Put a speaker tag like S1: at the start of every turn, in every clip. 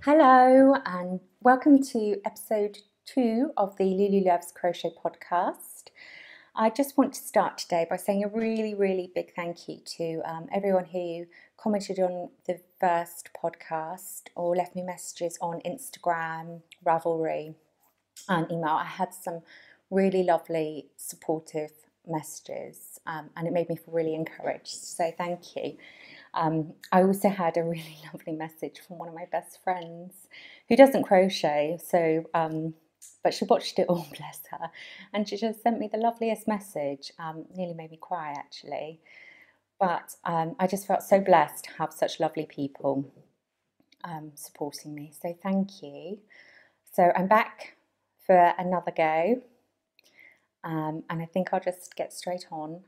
S1: Hello and welcome to episode 2 of the Lululoves Crochet Podcast. I just want to start today by saying a really big thank you to everyone who commented on the first podcast or left me messages on Instagram, Ravelry and email. I had some really lovely supportive messages and it made me feel really encouraged, so thank you. I also had a really lovely message from one of my best friends who doesn't crochet, but she watched it all, bless her, and she just sent me the loveliest message. Nearly made me cry actually, but I just felt so blessed to have such lovely people supporting me, so thank you. So I'm back for another go, and I think I'll just get straight on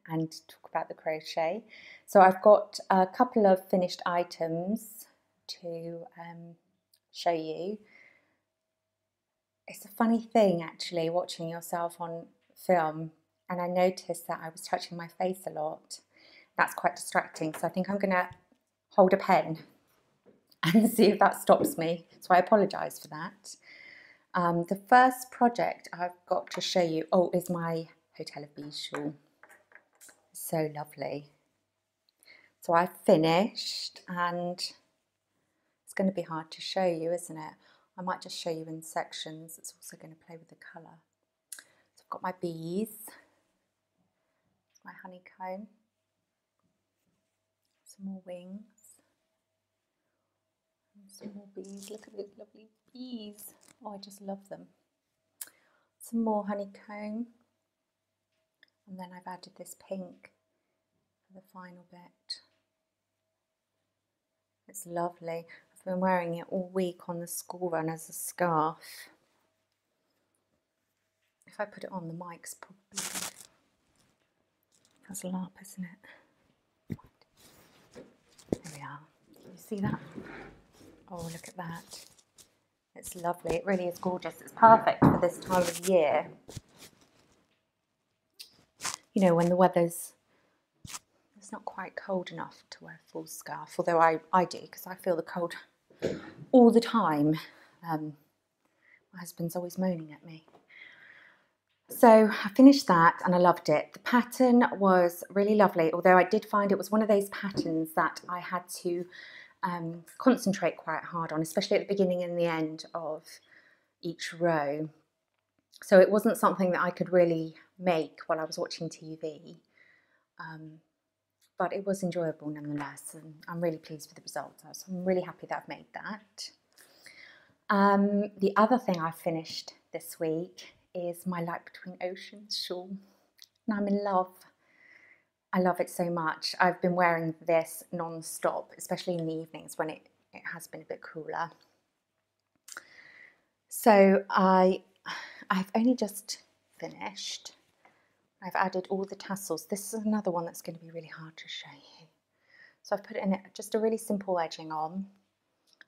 S1: and talk about the crochet. So I've got a couple of finished items to show you. It's a funny thing actually watching yourself on film, and I noticed that I was touching my face a lot. That's quite distracting, so I think I'm gonna hold a pen and see if that stops me, so I apologise for that. The first project I've got to show you is my Hotel of Bees shawl. So lovely. So I've finished, and it's going to be hard to show you, isn't it? I might just show you in sections. It's also going to play with the colour. So I've got my bees, my honeycomb, some more wings, and some more bees. Look at these lovely bees. Oh, I just love them. Some more honeycomb, and then I've added this pink for the final bit. It's lovely. I've been wearing it all week on the school run as a scarf. If I put it on, the mic's probably... That's a larp, isn't it? There we are. Can you see that? Oh, look at that. It's lovely. It really is gorgeous. It's perfect for this time of year. You know, when the weather's not quite cold enough to wear a full scarf, although I do, because I feel the cold all the time. My husband's always moaning at me. So I finished that and I loved it. The pattern was really lovely, although I did find it was one of those patterns that I had to concentrate quite hard on, especially at the beginning and the end of each row. So it wasn't something that I could really make while I was watching TV. But it was enjoyable nonetheless, and I'm really pleased with the results. So I'm really happy that I've made that. The other thing I finished this week is my Light Between Oceans shawl, and I'm in love. I love it so much. I've been wearing this non-stop, especially in the evenings when it has been a bit cooler. So I've only just finished. I've added all the tassels. This is another one that's going to be really hard to show you. So I've put it in just a really simple edging on,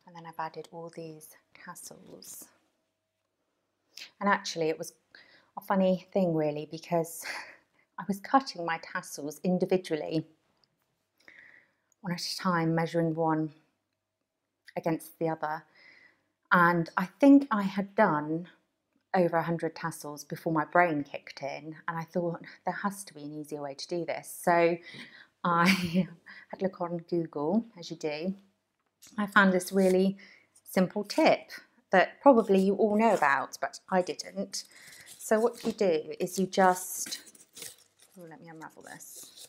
S1: and then I've added all these tassels. And actually it was a funny thing really, because I was cutting my tassels individually one at a time, measuring one against the other. And I think I had done over 100 tassels before my brain kicked in, and I thought there has to be an easier way to do this. So I had a look on Google, as you do. I found this really simple tip that probably you all know about, but I didn't. So what you do is you just, let me unravel this.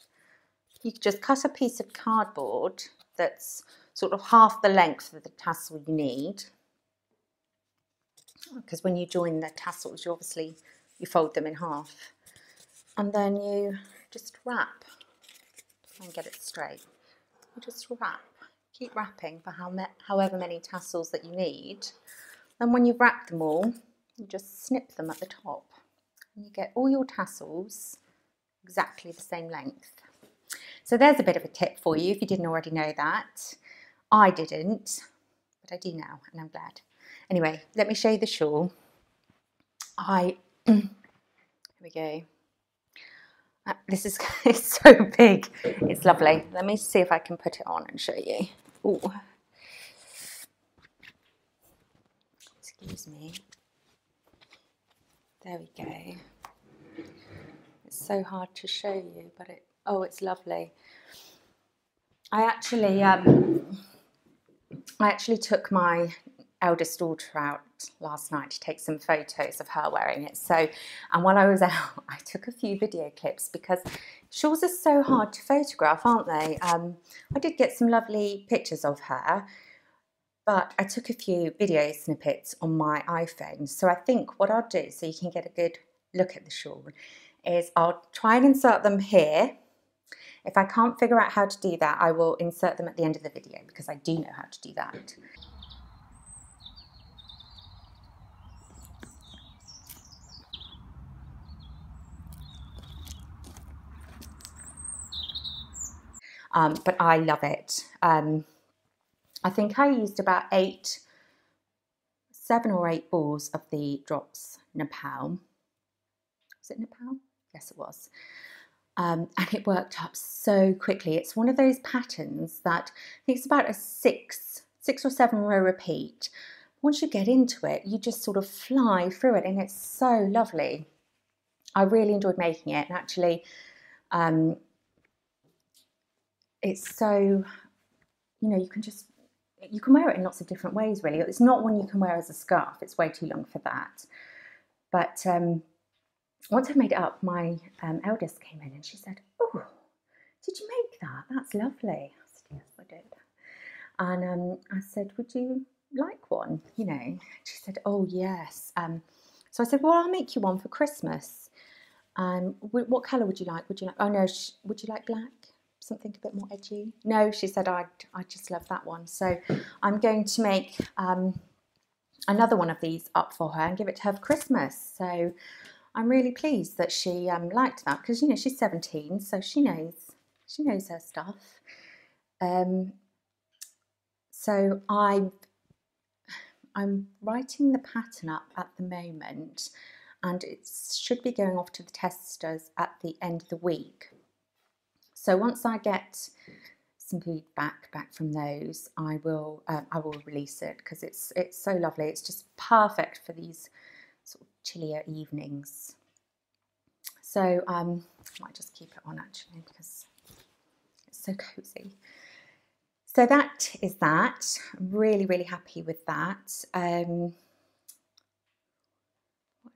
S1: You just cut a piece of cardboard that's sort of half the length of the tassel you need, because when you join the tassels, you fold them in half, and then you just wrap. Try and get it straight. You just wrap. Keep wrapping for however many tassels that you need. Then when you've wrapped them all, you just snip them at the top, and you get all your tassels exactly the same length. So there's a bit of a tip for you if you didn't already know that. I didn't, but I do now, and I'm glad. Anyway, let me show you the shawl. Here we go. This is it's so big. It's lovely. Let me see if I can put it on and show you. Ooh. There we go. It's so hard to show you, but it's lovely. I actually took my eldest daughter out last night to take some photos of her wearing it. And while I was out, I took a few video clips because shawls are so hard to photograph, aren't they? I did get some lovely pictures of her, but I took a few video snippets on my iPhone. So I think what I'll do, so you can get a good look at the shawl, is I'll try and insert them here. If I can't figure out how to do that, I will insert them at the end of the video because I do know how to do that. But I love it. I think I used about 7 or 8 balls of the Drops Nepal. Was it Nepal? Yes, it was. And it worked up so quickly. It's one of those patterns that I think it's about a 6 or 7 row repeat. Once you get into it, you just sort of fly through it, and it's so lovely. I really enjoyed making it, and actually, it's so, you can wear it in lots of different ways, really. It's not one you can wear as a scarf. It's way too long for that. But once I made it up, my eldest came in and she said, "Oh, did you make that? That's lovely." I said, "Yes, I did." And I said, "Would you like one?" She said, "Oh, yes." So I said, "Well, I'll make you one for Christmas. What colour would you like? Oh no, would you like black? Something a bit more edgy?" "No," she said, I just love that one." So I'm going to make another one of these up for her and give it to her for Christmas. So I'm really pleased that she liked that, because she's 17, so she knows her stuff. So I'm writing the pattern up at the moment, and it should be going off to the testers at the end of the week. So once I get some feedback back from those, I will release it, because it's so lovely. It's just perfect for these sort of chillier evenings. So I might just keep it on actually, because it's so cozy. So that is that. I'm really, really happy with that. What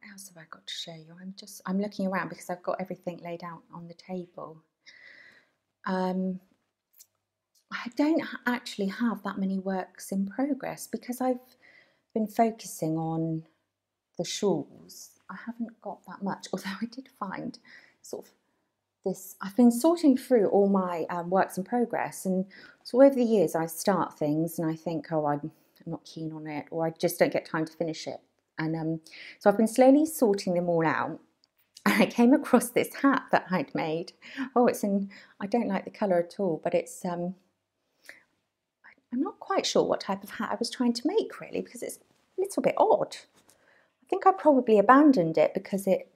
S1: else have I got to show you? I'm looking around because I've got everything laid out on the table. I don't actually have that many works in progress because I've been focusing on the shawls. I haven't got that much, although I did find sort of this. I've been sorting through all my works in progress, and so over the years I start things and I think, oh, I'm not keen on it, or I just don't get time to finish it. And so I've been slowly sorting them all out. And I came across this hat that I'd made. Oh, I don't like the colour at all, but it's, I'm not quite sure what type of hat I was trying to make, really, because it's a little bit odd. I think I probably abandoned it because it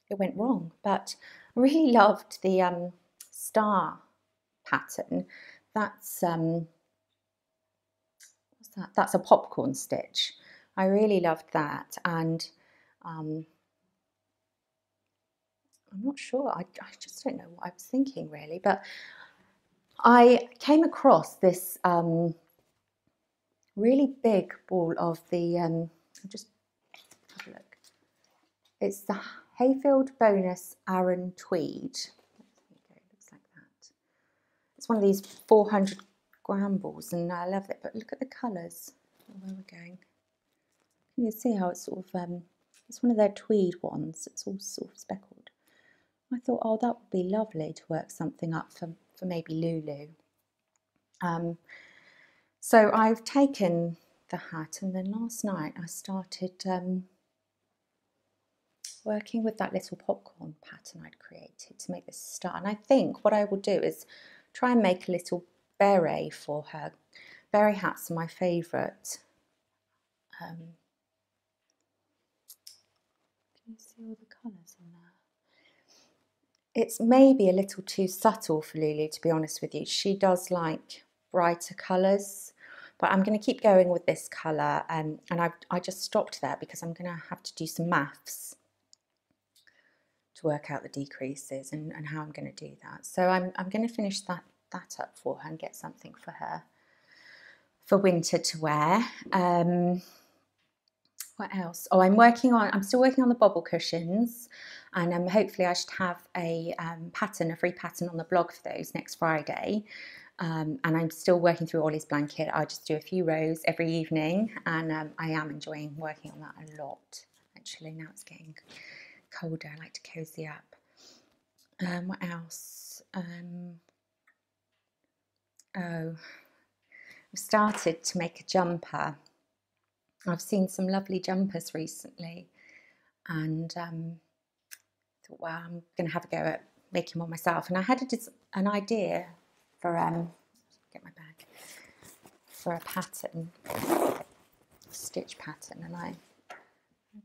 S1: went wrong. But I really loved the star pattern. That's, what's that? That's a popcorn stitch. I really loved that, and I'm not sure, I just don't know what I was thinking really, but I came across this really big ball of the, just have a look, it's the Hayfield Bonus Aran Tweed. There you go, it looks like that. It's one of these 400-gram balls, and I love it, but look at the colours, where we're going. Can you see how it's sort of, it's one of their tweed ones, it's all sort of speckled. I thought, oh, that would be lovely to work something up for maybe Lulu. So I've taken the hat, and then last night I started working with that little popcorn pattern I'd created to make this star. And I think what I will do is try and make a little beret for her. Beret hats are my favourite. Can you see all the colours in there? It's maybe a little too subtle for Lulu, to be honest with you. She does like brighter colours, But I'm going to keep going with this colour, and I just stopped there because I'm going to have to do some maths to work out the decreases and how I'm going to do that. So I'm going to finish that up for her and get something for her for winter to wear. What else? Oh, I'm still working on the bobble cushions, and hopefully I should have a free pattern on the blog for those next Friday. And I'm still working through Ollie's blanket. I just do a few rows every evening, and I am enjoying working on that a lot. Actually, now it's getting colder, I like to cozy up. What else? I've started to make a jumper. I've seen some lovely jumpers recently, and thought, wow, I'm going to have a go at making one myself. And I had an idea for get my bag, for a pattern, a stitch pattern, and I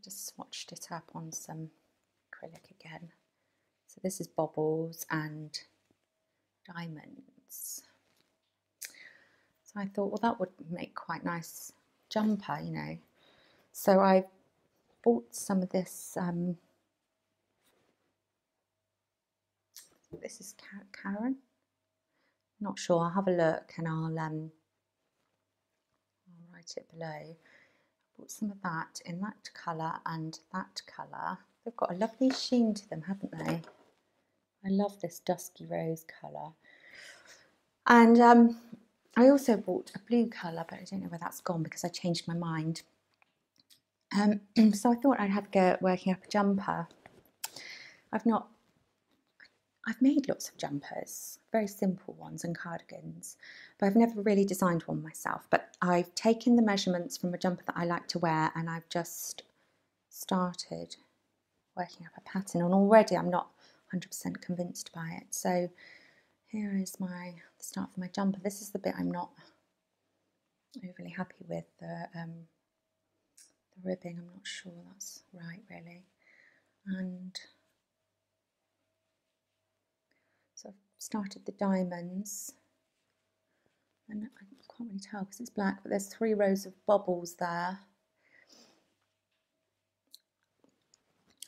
S1: just swatched it up on some acrylic again. So this is bobbles and diamonds. So I thought, well, that would make quite nice jumper, you know. So I bought some of this. This is Karen. Not sure. I'll have a look and I'll write it below. I bought some of that in that colour and that colour. They've got a lovely sheen to them, haven't they? I love this dusky rose colour. And I also bought a blue colour, but I don't know where that's gone because I changed my mind. So I thought I'd have a go at working up a jumper. I've made lots of jumpers, very simple ones, and cardigans, but I've never really designed one myself. But I've taken the measurements from a jumper that I like to wear, and I've just started working up a pattern, and already I'm not 100% convinced by it. So here is the start for my jumper. This is the bit I'm not overly happy with, the ribbing. I'm not sure that's right, really. And so I've started the diamonds, and I can't really tell because it's black, but there's 3 rows of bobbles there.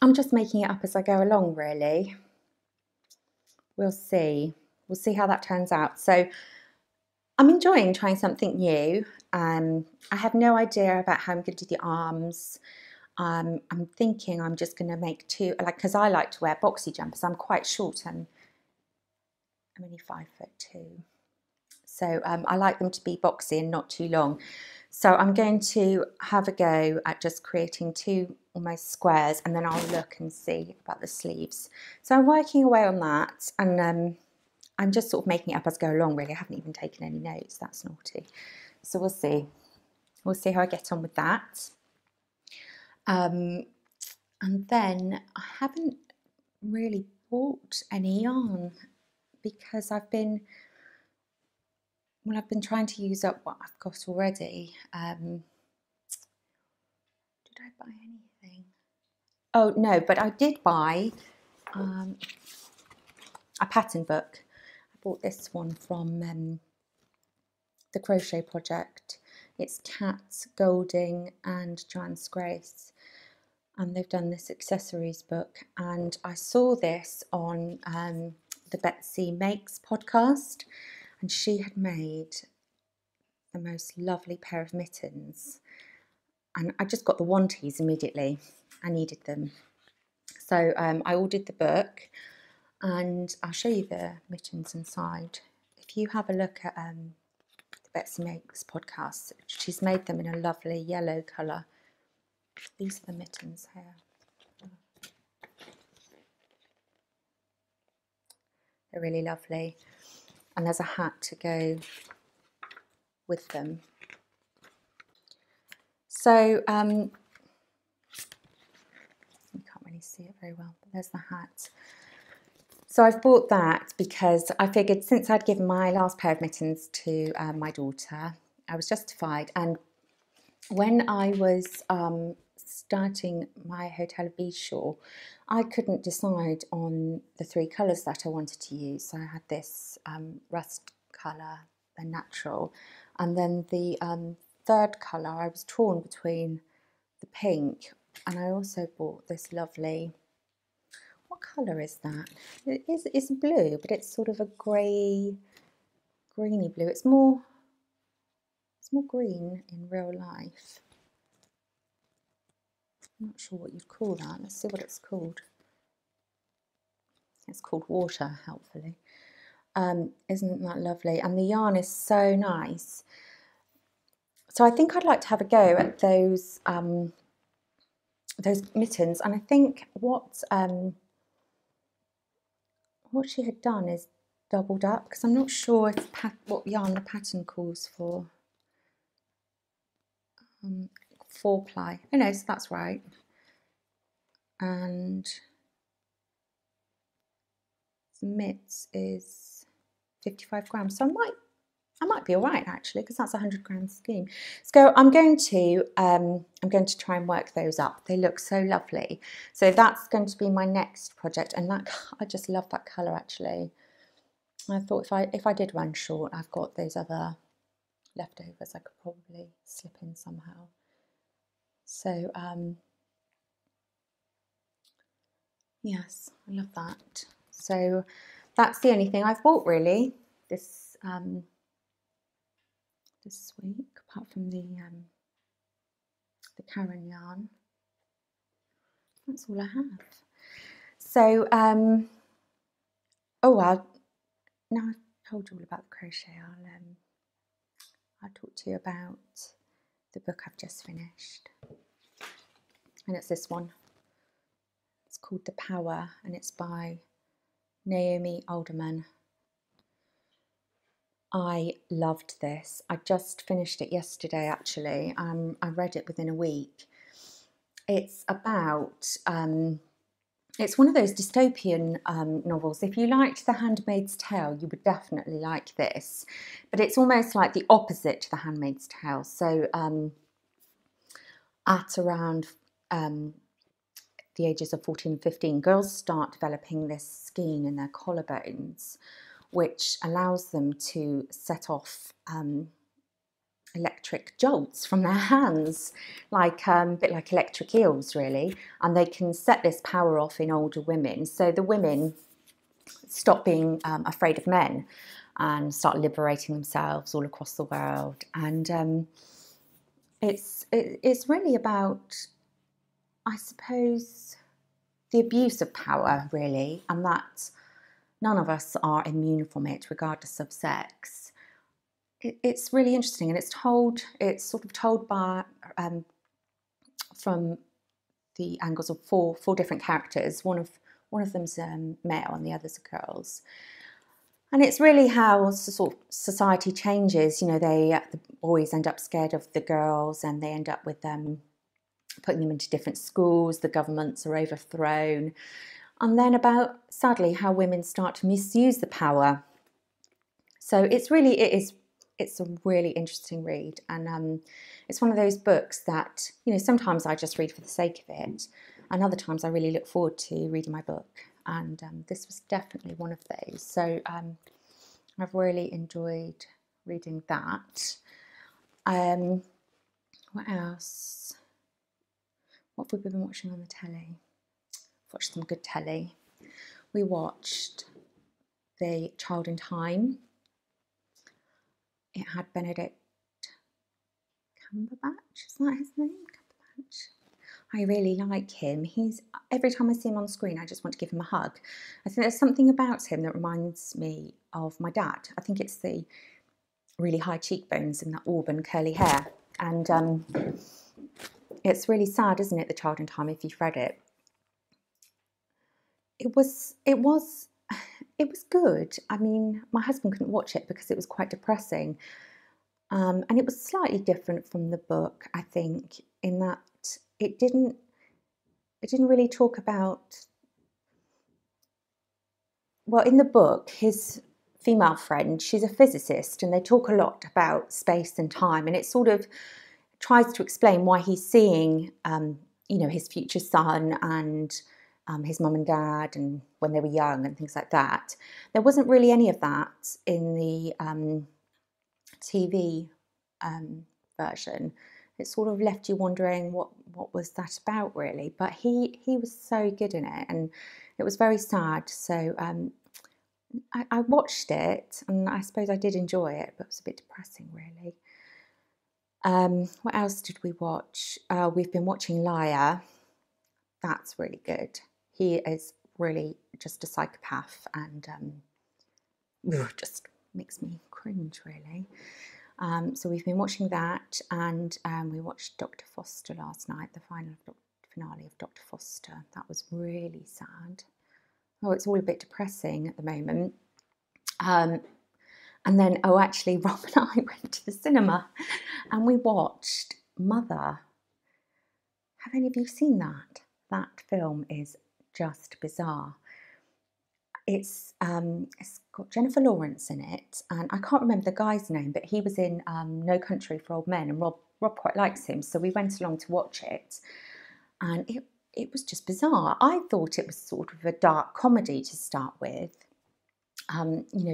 S1: I'm just making it up as I go along, really. We'll see how that turns out. So I'm enjoying trying something new. I have no idea about how I'm going to do the arms. I'm thinking I'm just going to make 2, because I like to wear boxy jumpers. I'm quite short. I'm only 5'2". So I like them to be boxy and not too long. So I'm going to have a go at just creating 2 almost squares, and then I'll look and see about the sleeves. So I'm working away on that, and I'm just sort of making it up as I go along, really. I haven't even taken any notes. That's naughty. So we'll see. We'll see how I get on with that. And then I haven't really bought any yarn because I've been trying to use up what I've got already. Did I buy anything? Oh, no, but I did buy a pattern book. I bought this one from the Crochet Project. It's Kat Golding and Joanne's Grace, and they've done this accessories book. And I saw this on the Betsy Makes podcast, and she had made the most lovely pair of mittens, and I just got the wanties immediately. I needed them, so I ordered the book, and I'll show you the mittens inside. If you have a look at the Betsy Makes podcast, she's made them in a lovely yellow colour. These are the mittens here. They're really lovely, and there's a hat to go with them. So you can't really see it very well, but there's the hat. So I've bought that because I figured since I'd given my last pair of mittens to my daughter, I was justified. And when I was starting my Hotel of Bees shawl, I couldn't decide on the 3 colours that I wanted to use. So I had this rust colour, a natural. And then the third colour, I was torn between the pink, and I also bought this lovely, what colour is that? It's blue, but it's sort of a greeny blue. It's more green in real life. I'm not sure what you'd call that. Let's see what it's called. It's called water, helpfully. Isn't that lovely? And the yarn is so nice. So I think I'd like to have a go at those mittens. And I think what she had done is doubled up, because I'm not sure if what yarn the pattern calls for. 4-ply. Oh no, so that's right. And the mitts is 55 grams. So I might be all right actually, because that's a 100-gram scheme. So I'm going to try and work those up. They look so lovely. So that's going to be my next project, and that I just love that colour actually. I thought if I did run short, I've got those other leftovers I could probably slip in somehow. So yes, I love that. So that's the only thing I've bought really this week, apart from the Karen yarn. That's all I have. So oh well, now I've told you all about the crochet, I'll talk to you about the book I've just finished, and it's this one. It's called The Power, and it's by Naomi Alderman. I loved this. I just finished it yesterday actually. I read it within a week. It's about it's one of those dystopian novels. If you liked The Handmaid's Tale, you would definitely like this. But it's almost like the opposite to The Handmaid's Tale. So at around the ages of 14 and 15, girls start developing this skein in their collarbones, which allows them to set off electric jolts from their hands, like a bit like electric eels really, and they can set this power off in older women. So the women stop being afraid of men and start liberating themselves all across the world. And it's really about, I suppose, the abuse of power really, and that none of us are immune from it regardless of sex. It's really interesting, and it's sort of told by from the angles of four different characters. One of them's male and the others are girls, and it's really how sort of society changes. You know, the boys end up scared of the girls, and they end up with putting them into different schools. The governments are overthrown, and then about, sadly, how women start to misuse the power. So it's a really interesting read, and it's one of those books that, you know, sometimes I just read for the sake of it, and other times I really look forward to reading my book, and this was definitely one of those. So I've really enjoyed reading that. What else? What have we been watching on the telly? Watched some good telly. We watched The Child in Time. It had Benedict Cumberbatch, is that his name? Cumberbatch. I really like him. Every time I see him on screen, I just want to give him a hug. I think there's something about him that reminds me of my dad. I think it's the really high cheekbones and that auburn curly hair. And it's really sad, isn't it, The Child in Time, if you've read it. It was good. I mean, my husband couldn't watch it because it was quite depressing. And it was slightly different from the book, I think, in that it didn't really talk about, well, in the book, his female friend, she's a physicist, and they talk a lot about space and time, and it sort of tries to explain why he's seeing, you know, his future son and his mum and dad, and when they were young and things like that. There wasn't really any of that in the TV version, it sort of left you wondering what was that about really. But he was so good in it, and it was very sad. So I watched it, and I suppose I did enjoy it, but it was a bit depressing really. What else did we watch? We've been watching Liar. That's really good. He is really just a psychopath, and just makes me cringe really. So we've been watching that, and we watched Dr. Foster last night, the finale of Dr. Foster. That was really sad. Oh, it's all a bit depressing at the moment. And then, actually, Rob and I went to the cinema and we watched Mother. Have any of you seen that? That film is just bizarre. It's got Jennifer Lawrence in it, and I can't remember the guy's name, but he was in No Country for Old Men, and Rob quite likes him, so we went along to watch it, and it was just bizarre. I thought it was sort of a dark comedy to start with.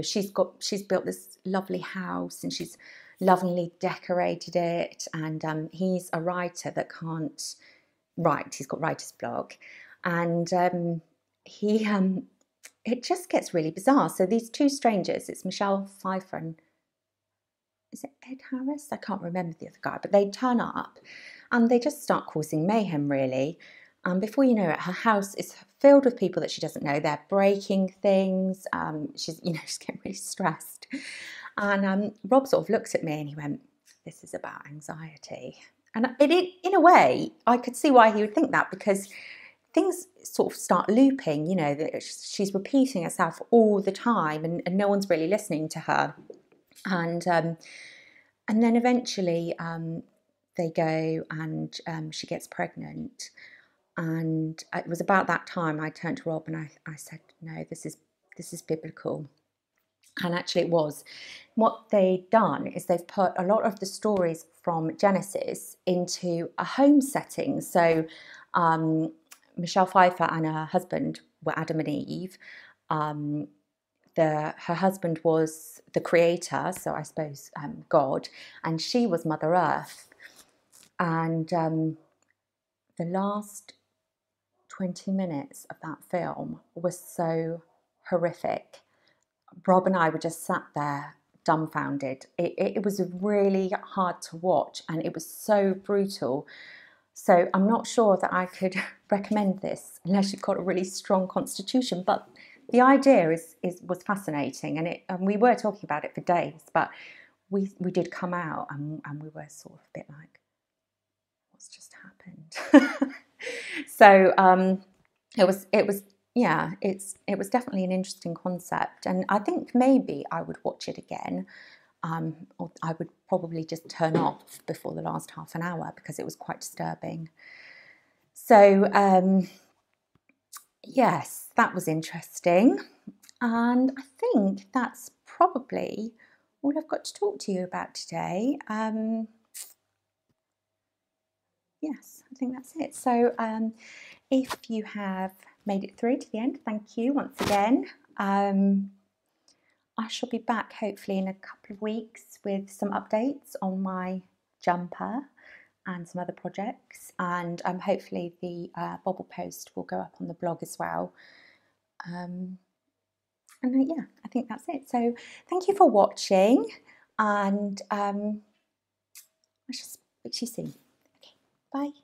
S1: She's built this lovely house, and she's lovingly decorated it, and he's a writer that can't write. He's got writer's block, and it just gets really bizarre. So these two strangers, it's Michelle Pfeiffer and is it Ed Harris? I can't remember the other guy, but they turn up and they just start causing mayhem really. And before you know it, her house is filled with people that she doesn't know. They're breaking things. She's getting really stressed. And Rob sort of looked at me and he went, "This is about anxiety." And in a way, I could see why he would think that, because things sort of start looping, that she's repeating herself all the time, and no one's really listening to her. And then eventually they go, and she gets pregnant. And it was about that time I turned to Rob and I said, "No, this is biblical." And actually it was. What they've done is they've put a lot of the stories from Genesis into a home setting. So Michelle Pfeiffer and her husband were Adam and Eve. Her husband was the creator, so I suppose God, and she was Mother Earth. And the last 20 minutes of that film was so horrific. Rob and I were just sat there dumbfounded. It was really hard to watch, and it was so brutal. So I'm not sure that I could recommend this unless you've got a really strong constitution. But the idea was fascinating, and we were talking about it for days. But we did come out, and we were sort of a bit like, "What's just happened?" So it was definitely an interesting concept, and I think maybe I would watch it again. Or I would probably just turn off before the last half an hour because it was quite disturbing. So, yes, that was interesting. And I think that's probably all I've got to talk to you about today. Yes, I think that's it. So, if you have made it through to the end, thank you once again. I shall be back hopefully in a couple of weeks with some updates on my jumper and some other projects, and hopefully the bobble post will go up on the blog as well. And yeah, I think that's it. So thank you for watching, and I shall speak to you soon. Okay, bye.